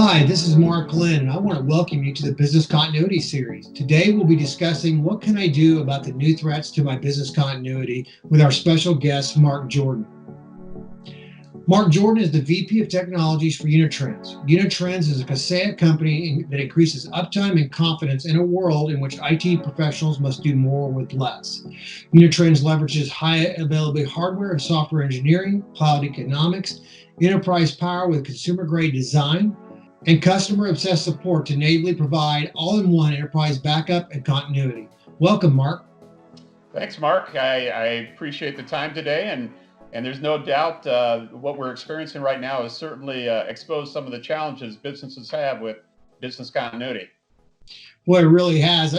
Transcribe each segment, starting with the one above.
Hi, this is Mark Lynd, and I want to welcome you to the Business Continuity Series. Today, we'll be discussing what can I do about the new threats to my business continuity with our special guest, Mark Jordan. Mark Jordan is the VP of Technologies for Unitrends. Unitrends is a Kaseya company that increases uptime and confidence in a world in which IT professionals must do more with less. Unitrends leverages high availability hardware and software engineering, cloud economics, enterprise power with consumer-grade design, and customer-obsessed support to natively provide all-in-one enterprise backup and continuity. Welcome, Mark. Thanks, Mark. I appreciate the time today, and there's no doubt what we're experiencing right now has certainly exposed some of the challenges businesses have with business continuity. Well, it really has.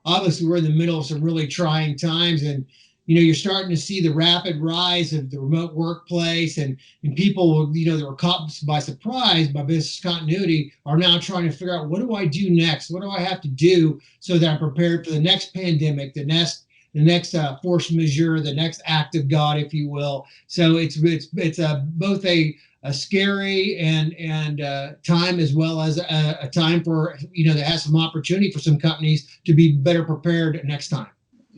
Obviously we're in the middle of some really trying times, and you're starting to see the rapid rise of the remote workplace, and people, that were caught by surprise by business continuity are now trying to figure out, what do I do next? What do I have to do so that I'm prepared for the next pandemic, the next force majeure, the next act of God, if you will. So it's both a scary and time, as well as a time for that has some opportunity for some companies to be better prepared next time.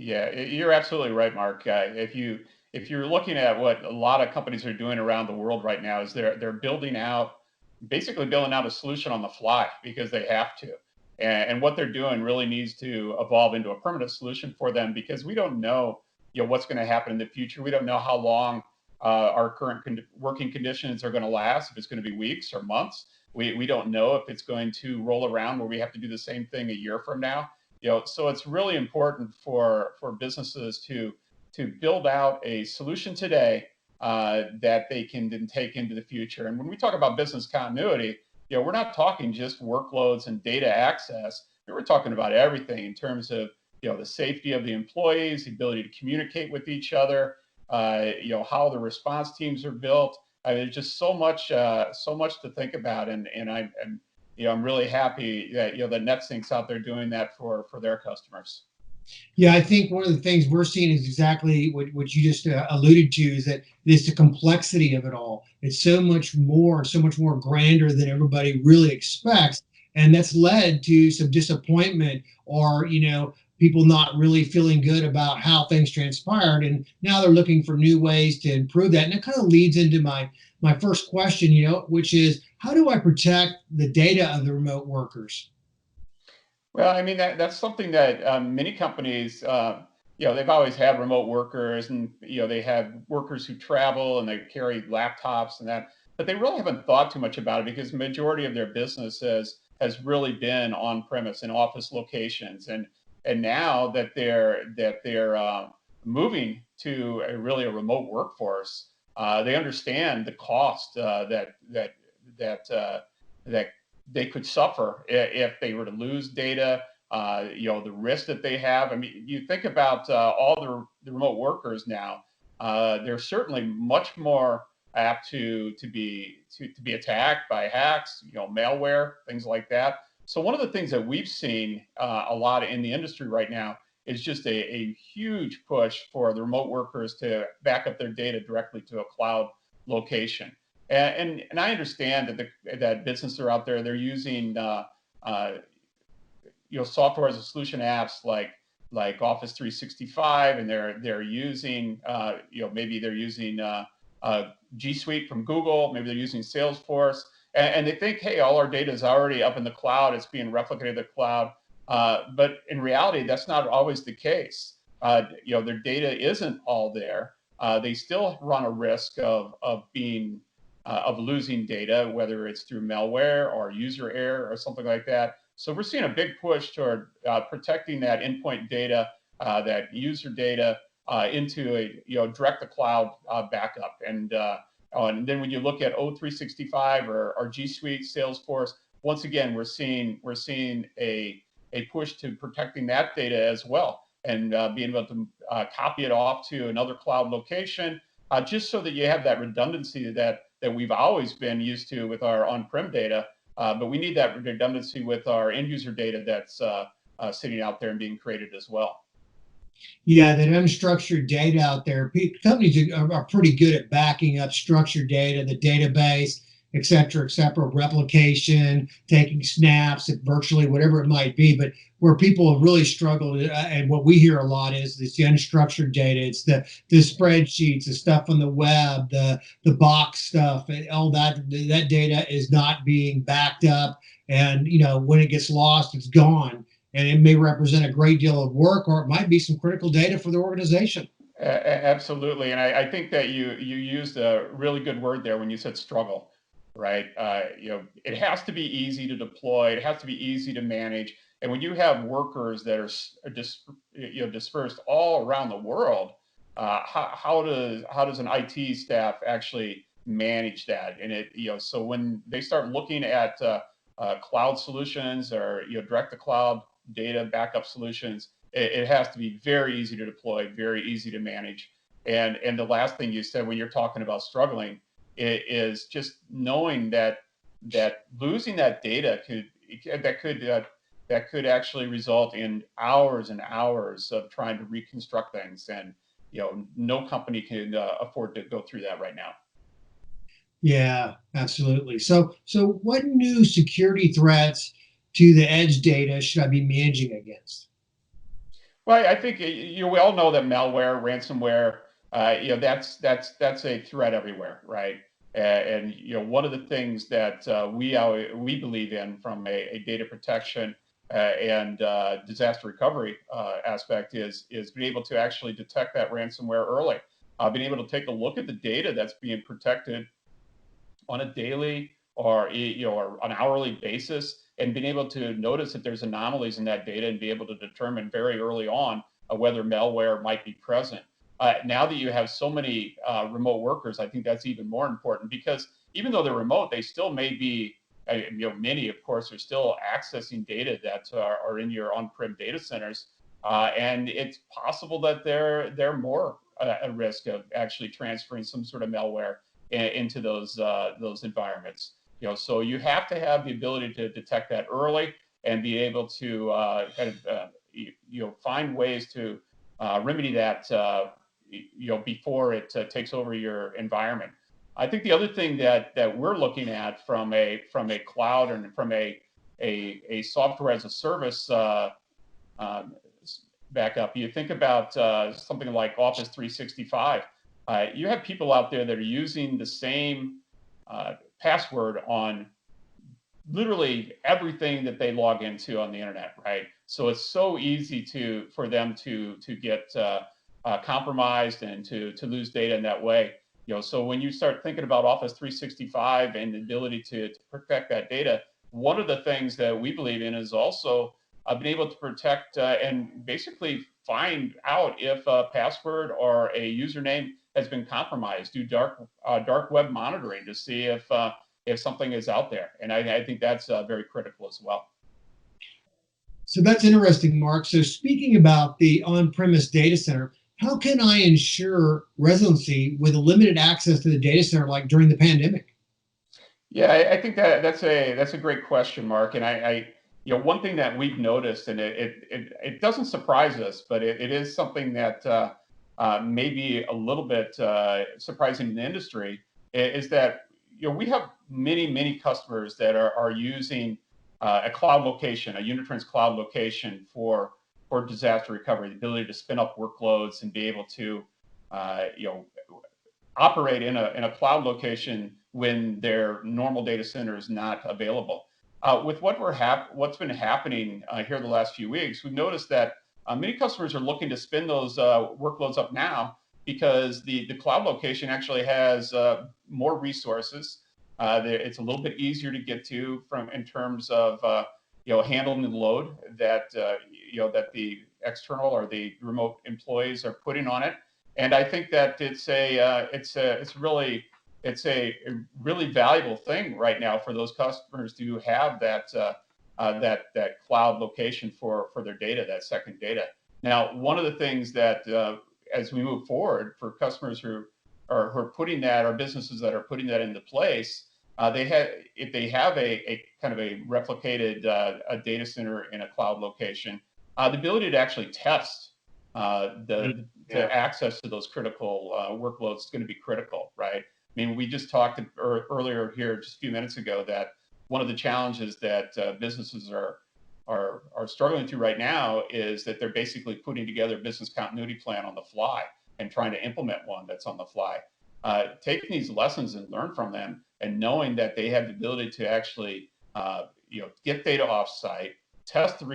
Yeah, you're absolutely right, Mark. If you're looking at what a lot of companies are doing around the world right now, is they're building out a solution on the fly because they have to. And what they're doing really needs to evolve into a permanent solution for them, because we don't know, what's going to happen in the future. We don't know how long our current working conditions are going to last, if it's going to be weeks or months. We don't know if it's going to roll around where we have to do the same thing a year from now. So it's really important for businesses to build out a solution today that they can then take into the future. And when we talk about business continuity, we're not talking just workloads and data access. We're talking about everything in terms of the safety of the employees, the ability to communicate with each other, how the response teams are built. I mean, there's just so much to think about, and I'm really happy that that Netsync's out there doing that for their customers. Yeah, I think one of the things we're seeing is exactly what you just alluded to, is that it's the complexity of it all. It's so much more grander than everybody really expects. And that's led to some disappointment, or, people not really feeling good about how things transpired. And now they're looking for new ways to improve that. And it kind of leads into my first question, which is, how do I protect the data of the remote workers? Well, I mean, that's something that many companies, they've always had remote workers, and they have workers who travel and they carry laptops and that, but they really haven't thought too much about it, because the majority of their business has really been on premise in office locations, and now that they're moving to a remote workforce, they understand the cost that they could suffer if they were to lose data, the risk that they have. I mean, you think about all the remote workers now, they're certainly much more apt to be attacked by hacks, malware, things like that. So one of the things that we've seen a lot in the industry right now is just a huge push for the remote workers to back up their data directly to a cloud location. And I understand that businesses are out there, they're using software as a solution apps like Office 365, and they're using maybe they're using G Suite from Google, maybe they're using Salesforce, and they think, hey, all our data is already up in the cloud, it's being replicated in the cloud, but in reality, that's not always the case. Their data isn't all there. They still run a risk of losing data, whether it's through malware or user error or something like that. So we're seeing a big push toward protecting that endpoint data, that user data, into a direct to cloud backup. And then when you look at O365 or G Suite, Salesforce, once again we're seeing a push to protecting that data as well, and being able to copy it off to another cloud location, just so that you have that redundancy that we've always been used to with our on-prem data, but we need that redundancy with our end user data that's sitting out there and being created as well. Yeah, that unstructured data out there, companies are pretty good at backing up structured data, the database, et cetera, replication, taking snaps, virtually whatever it might be. But where people have really struggled, and what we hear a lot is it's the unstructured data, it's the spreadsheets, the stuff on the web, the box stuff, and all that data is not being backed up, and when it gets lost, it's gone, and it may represent a great deal of work, or it might be some critical data for the organization. Absolutely, and I think that you used a really good word there when you said struggle, right? It has to be easy to deploy. It has to be easy to manage. And when you have workers that are dispersed all around the world, how does an IT staff actually manage that? And so when they start looking at cloud solutions or direct to cloud data backup solutions, it has to be very easy to deploy, very easy to manage. And the last thing you said when you're talking about struggling is just knowing that losing that data could actually result in hours and hours of trying to reconstruct things, and no company can afford to go through that right now. Yeah, absolutely. So what new security threats to the edge data should I be managing against? Well, I think we all know that malware, ransomware, that's a threat everywhere, right? And one of the things that we believe in from a data protection and disaster recovery aspect is being able to actually detect that ransomware early, being able to take a look at the data that's being protected on a daily or an hourly basis, and being able to notice if there's anomalies in that data and be able to determine very early on whether malware might be present. Now that you have so many remote workers, I think that's even more important, because even though they're remote, they still may be, many, of course, are still accessing data that are in your on-prem data centers, and it's possible that they're more at risk of actually transferring some sort of malware into those environments. So you have to have the ability to detect that early and be able to find ways to remedy that before it takes over your environment. I think the other thing that we're looking at from a cloud and from a software as a service backup, you think about something like Office 365. You have people out there that are using the same password on literally everything that they log into on the internet, right? So it's so easy for them to get compromised and to lose data in that way. So when you start thinking about Office 365 and the ability to protect that data, one of the things that we believe in is also being able to protect and basically find out if a password or a username has been compromised. Do dark web monitoring to see if something is out there, and I think that's very critical as well. So that's interesting, Mark. So speaking about the on-premise data center, how can I ensure residency with limited access to the data center, like during the pandemic? Yeah, I think that's a great question, Mark. And one thing that we've noticed, and it doesn't surprise us, but it is something that may be a little bit surprising in the industry, is that we have many customers that are using a cloud location, a Unitrends cloud location for disaster recovery, the ability to spin up workloads and be able to operate in a cloud location when their normal data center is not available. With what's been happening here the last few weeks, we've noticed that many customers are looking to spin those workloads up now, because the cloud location actually has more resources. It's a little bit easier to get to in terms of handling the load that that the external or the remote employees are putting on it. And I think that it's a really valuable thing right now for those customers to have that cloud location for their data, that second data. Now, one of the things that as we move forward, for customers who are putting that, or businesses that are putting that into place, if they have a kind of a replicated a data center in a cloud location, the ability to actually test the access to those critical workloads is going to be critical, right? I mean, we just talked earlier here just a few minutes ago that one of the challenges that businesses are struggling through right now is that they're basically putting together a business continuity plan on the fly and trying to implement one that's on the fly. Taking these lessons and learn from them, and knowing that they have the ability to actually get data offsite, test the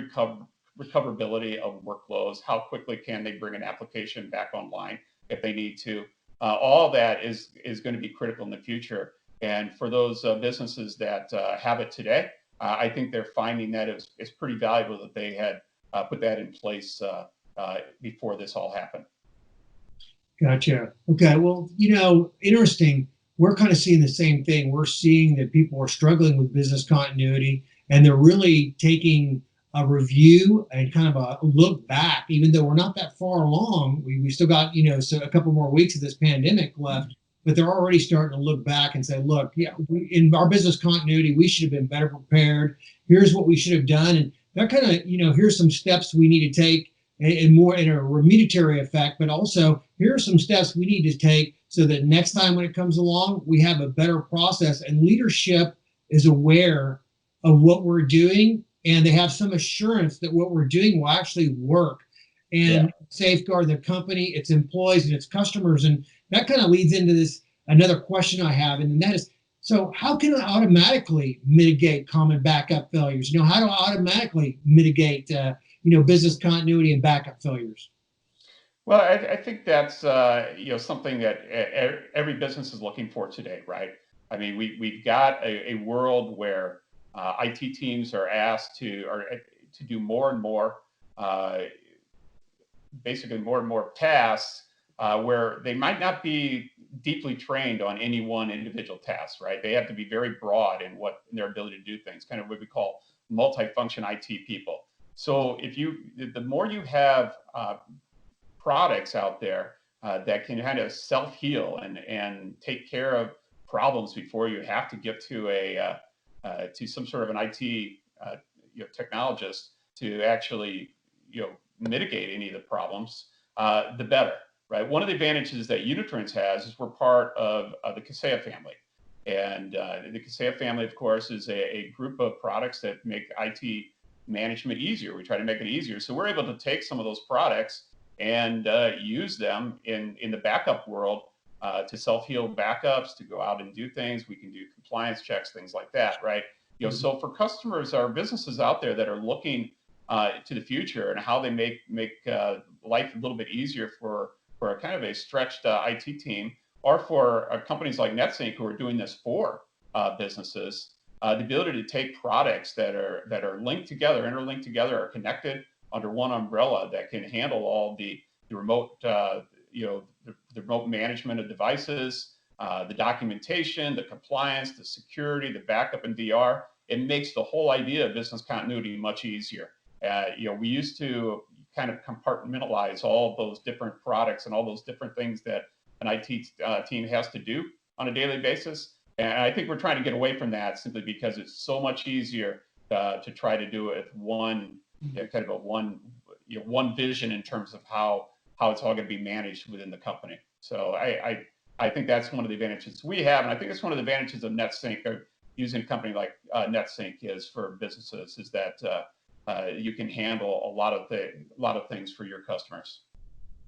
recoverability of workflows, how quickly can they bring an application back online if they need to. All that is going to be critical in the future. And for those businesses that have it today, I think they're finding that it's pretty valuable that they had put that in place before this all happened. Gotcha. Okay. Well, interesting. We're kind of seeing the same thing. We're seeing that people are struggling with business continuity, and they're really taking a review and kind of a look back, even though we're not that far along. We still got, so a couple more weeks of this pandemic left, but they're already starting to look back and say, look, yeah, in our business continuity, we should have been better prepared. Here's what we should have done. And that kind of, here's some steps we need to take, and more in a remediatory effect, but also here are some steps we need to take so that next time when it comes along, we have a better process, and leadership is aware of what we're doing, and they have some assurance that what we're doing will actually work and safeguard the company, its employees, and its customers. And that kind of leads into this another question I have, and that is, so how can I automatically mitigate common backup failures? How do I automatically mitigate business continuity and backup failures? Well, I think that's something that every business is looking for today, right? I mean, we've got a world where IT teams are asked to do more and more, basically more and more tasks, where they might not be deeply trained on any one individual task, right? They have to be very broad in their ability to do things, kind of what we call multifunction IT people. So the more you have products out there that can kind of self-heal and take care of problems before you have to get to to some sort of an IT technologist to actually mitigate any of the problems, the better, right? One of the advantages that Unitrends has is we're part of the Kaseya family. And the Kaseya family, of course, is a group of products that make IT management easier. We try to make it easier. So we're able to take some of those products and use them in the backup world to self-heal backups, to go out and do things. We can do compliance checks, things like that, right? So for customers, our businesses out there that are looking to the future and how they make life a little bit easier for a kind of a stretched IT team, or for companies like Netsync who are doing this for businesses, the ability to take products that are linked together, interlinked together, are connected under one umbrella that can handle all the remote, the remote management of devices, the documentation, the compliance, the security, the backup and DR. It makes the whole idea of business continuity much easier. We used to kind of compartmentalize all of those different products and all those different things that an IT team has to do on a daily basis. And I think we're trying to get away from that simply because it's so much easier to try to do it with one kind of a one vision in terms of how it's all going to be managed within the company. So I think that's one of the advantages we have, and I think it's one of the advantages of Netsync, or using a company like Netsync is for businesses, is that you can handle a lot of things for your customers.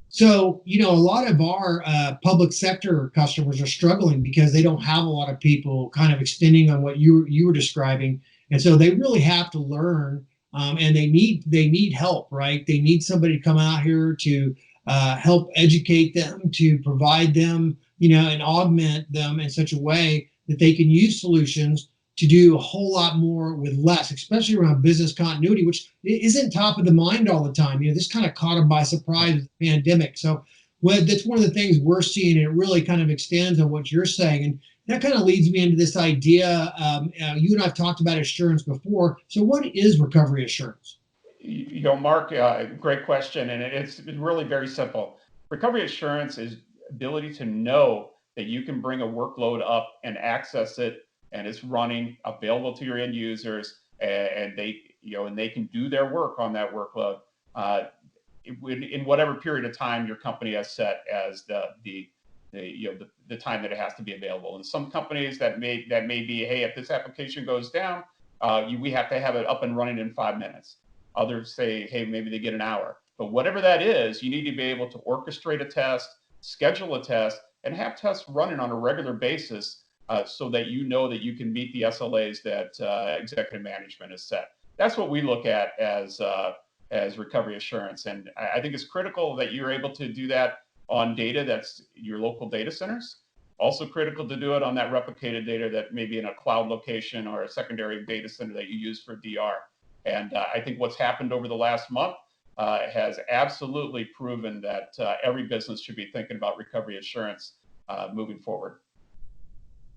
So, a lot of our public sector customers are struggling because they don't have a lot of people kind of extending on what you were describing. And so they really have to learn, and they need help, right? They need somebody to come out here to help educate them, to provide them, and augment them in such a way that they can use solutions to do a whole lot more with less, especially around business continuity, which isn't top of the mind all the time. This kind of caught them by surprise with the pandemic. So that's one of the things we're seeing, and it really kind of extends on what you're saying. And that kind of leads me into this idea. You and I've talked about assurance before. So what is recovery assurance? Mark, great question. And it's really very simple. Recovery assurance is ability to know that you can bring a workload up and access it, and it's running, available to your end users, and they can do their work on that workload in whatever period of time your company has set as the the time that it has to be available. And some companies that may be, hey, if this application goes down, we have to have it up and running in 5 minutes. Others say, hey, maybe they get an hour. But whatever that is, you need to be able to orchestrate a test, schedule a test, and have tests running on a regular basis so that you know that you can meet the SLAs that executive management has set. That's what we look at as recovery assurance. And I think it's critical that you're able to do that on data that's your local data centers. Also critical to do it on that replicated data that may be in a cloud location or a secondary data center that you use for DR. And I think what's happened over the last month has absolutely proven that every business should be thinking about recovery assurance moving forward.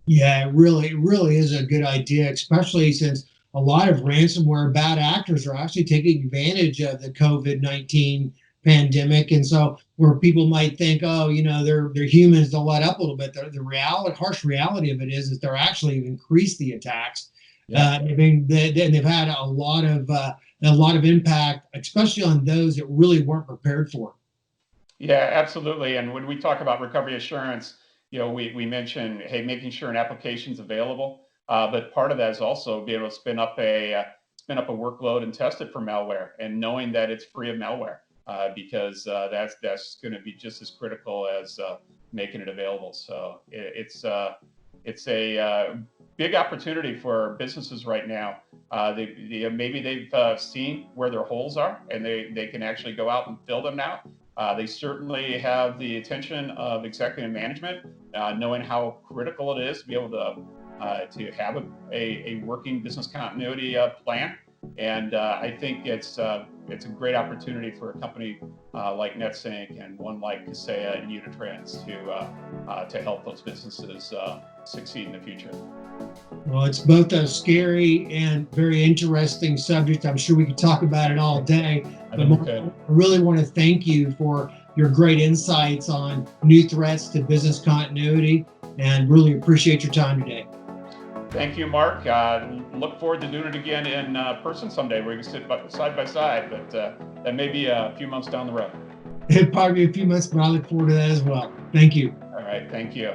Yeah, it really is a good idea, especially since a lot of ransomware bad actors are actually taking advantage of the COVID-19 pandemic. And so where people might think, oh, they're humans, they'll let up a little bit. The reality, harsh reality of it is they're actually increased the attacks. Yeah. They've had a lot of impact, especially on those that really weren't prepared for it. Yeah, absolutely. And when we talk about recovery assurance, we mention, hey, making sure an application's available. But part of that is also being able to spin up a workload and test it for malware, and knowing that it's free of malware, because that's going to be just as critical as making it available. So it's a big opportunity for businesses right now. Maybe they've seen where their holes are, and they can actually go out and fill them now. They certainly have the attention of executive management, knowing how critical it is to be able to have a working business continuity plan. And I think it's a great opportunity for a company like Netsync and one like Kaseya and Unitrends to help those businesses succeed in the future. Well, it's both a scary and very interesting subject. I'm sure we could talk about it all day. But I really want to thank you for your great insights on new threats to business continuity, and really appreciate your time today. Thank you, Mark. Look forward to doing it again in person someday where we can sit side by side, but that may be a few months down the road. It'll probably be a few months, but I look forward to that as well. Thank you. All right. Thank you.